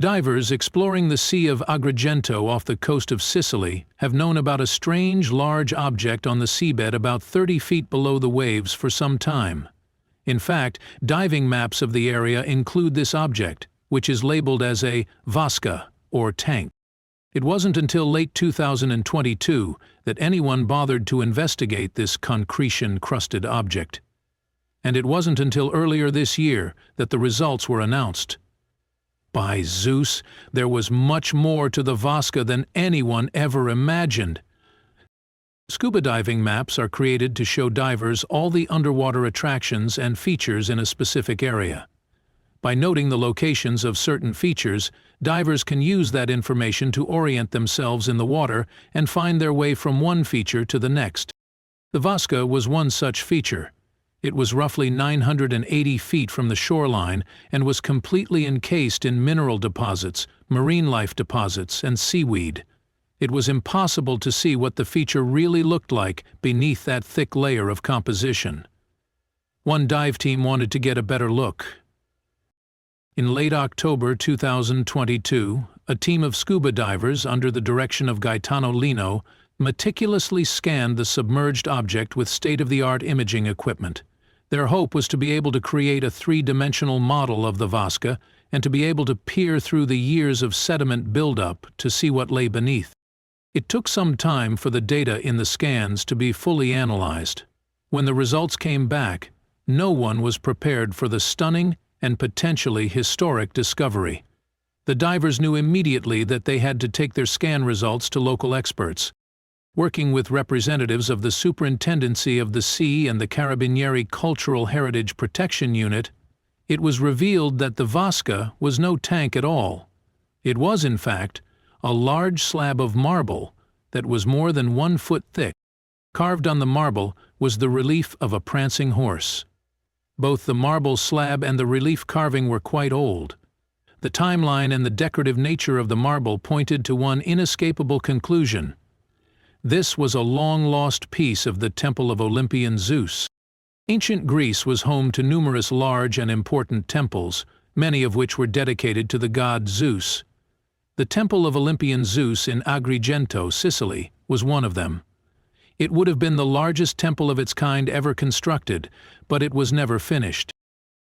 Divers exploring the Sea of Agrigento off the coast of Sicily have known about a strange, large object on the seabed about 30 feet below the waves for some time. In fact, diving maps of the area include this object, which is labeled as a vasca, or tank. It wasn't until late 2022 that anyone bothered to investigate this concretion-crusted object. And it wasn't until earlier this year that the results were announced. By Zeus, there was much more to the vasca than anyone ever imagined. Scuba diving maps are created to show divers all the underwater attractions and features in a specific area. By noting the locations of certain features, divers can use that information to orient themselves in the water and find their way from one feature to the next. The vasca was one such feature. It was roughly 980 feet from the shoreline and was completely encased in mineral deposits, marine life deposits, and seaweed. It was impossible to see what the feature really looked like beneath that thick layer of composition. One dive team wanted to get a better look. In late October 2022, a team of scuba divers under the direction of Gaetano Lino meticulously scanned the submerged object with state-of-the-art imaging equipment. Their hope was to be able to create a three-dimensional model of the vasca and to be able to peer through the years of sediment buildup to see what lay beneath. It took some time for the data in the scans to be fully analyzed. When the results came back, no one was prepared for the stunning and potentially historic discovery. The divers knew immediately that they had to take their scan results to local experts. Working with representatives of the Superintendency of the Sea and the Carabinieri Cultural Heritage Protection Unit, it was revealed that the vasca was no tank at all. It was, in fact, a large slab of marble that was more than 1 foot thick. Carved on the marble was the relief of a prancing horse. Both the marble slab and the relief carving were quite old. The timeline and the decorative nature of the marble pointed to one inescapable conclusion. This was a long-lost piece of the temple of Olympian Zeus. Ancient Greece was home to numerous large and important temples, many of which were dedicated to the god Zeus. The temple of Olympian Zeus in Agrigento, Sicily, was one of them. It would have been the largest temple of its kind ever constructed, but it was never finished.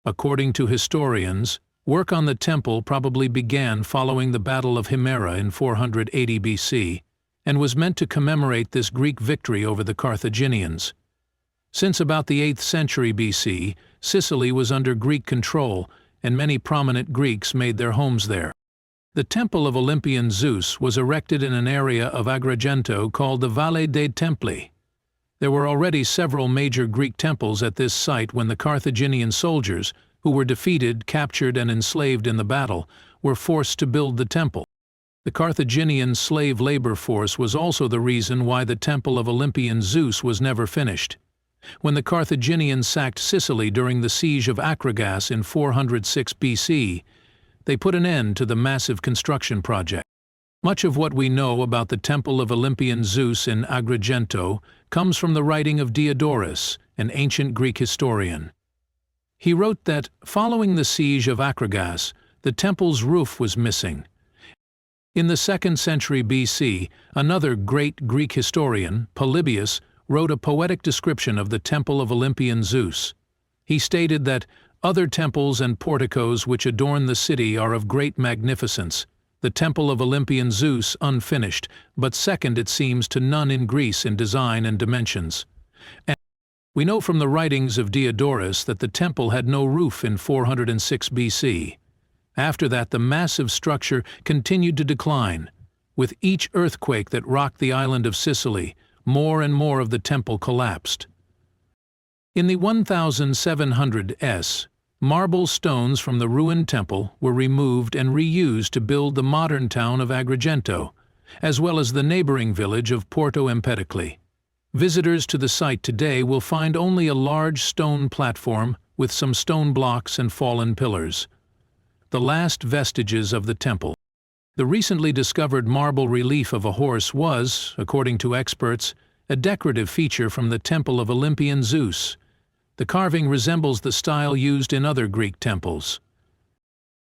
According to historians, work on the temple probably began following the Battle of Himera in 480 BC, and was meant to commemorate this Greek victory over the Carthaginians. Since about the 8th century BC, Sicily was under Greek control, and many prominent Greeks made their homes there. The temple of Olympian Zeus was erected in an area of Agrigento called the Valle dei Templi. There were already several major Greek temples at this site when the Carthaginian soldiers, who were defeated, captured, and enslaved in the battle, were forced to build the temple. The Carthaginian slave labor force was also the reason why the temple of Olympian Zeus was never finished. When the Carthaginians sacked Sicily during the siege of Agrigento in 406 BC, they put an end to the massive construction project. Much of what we know about the temple of Olympian Zeus in Agrigento comes from the writing of Diodorus, an ancient Greek historian. He wrote that, following the siege of Agrigento, the temple's roof was missing. In the 2nd century BC, another great Greek historian, Polybius, wrote a poetic description of the temple of Olympian Zeus. He stated that other temples and porticos which adorn the city are of great magnificence, the temple of Olympian Zeus unfinished, but second it seems to none in Greece in design and dimensions. And we know from the writings of Diodorus that the temple had no roof in 406 BC. After that, the massive structure continued to decline. With each earthquake that rocked the island of Sicily, more and more of the temple collapsed. In the 1700s, marble stones from the ruined temple were removed and reused to build the modern town of Agrigento, as well as the neighboring village of Porto Empedocles. Visitors to the site today will find only a large stone platform with some stone blocks and fallen pillars. The last vestiges of the temple. The recently discovered marble relief of a horse was, according to experts, a decorative feature from the temple of Olympian Zeus. The carving resembles the style used in other Greek temples.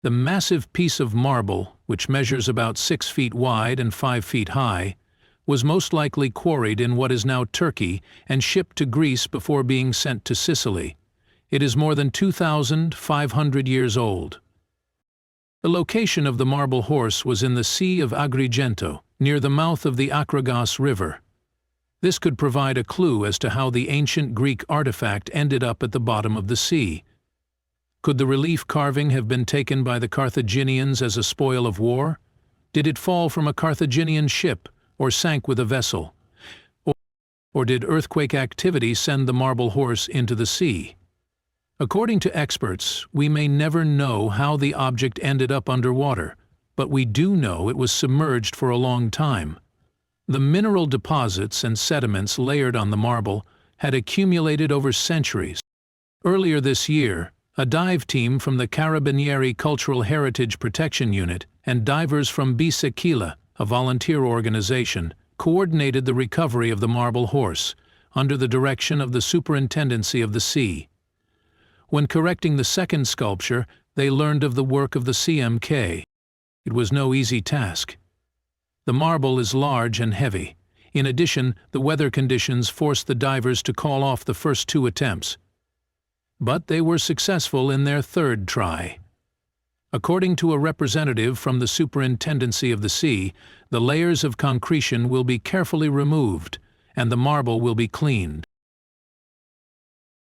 The massive piece of marble, which measures about 6 feet wide and 5 feet high, was most likely quarried in what is now Turkey and shipped to Greece before being sent to Sicily. It is more than 2,500 years old. The location of the marble horse was in the Sea of Agrigento, near the mouth of the Agrigento River. This could provide a clue as to how the ancient Greek artifact ended up at the bottom of the sea. Could the relief carving have been taken by the Carthaginians as a spoil of war? Did it fall from a Carthaginian ship or sank with a vessel? Or did earthquake activity send the marble horse into the sea? According to experts, we may never know how the object ended up underwater, but we do know it was submerged for a long time. The mineral deposits and sediments layered on the marble had accumulated over centuries. Earlier this year, a dive team from the Carabinieri Cultural Heritage Protection Unit and divers from Sicily, a volunteer organization, coordinated the recovery of the marble horse, under the direction of the Superintendency of the Sea. When correcting the second sculpture, they learned of the work of the CMK. It was no easy task. The marble is large and heavy. In addition, the weather conditions forced the divers to call off the first 2 attempts. But they were successful in their third try. According to a representative from the Superintendency of the Sea, the layers of concretion will be carefully removed, and the marble will be cleaned.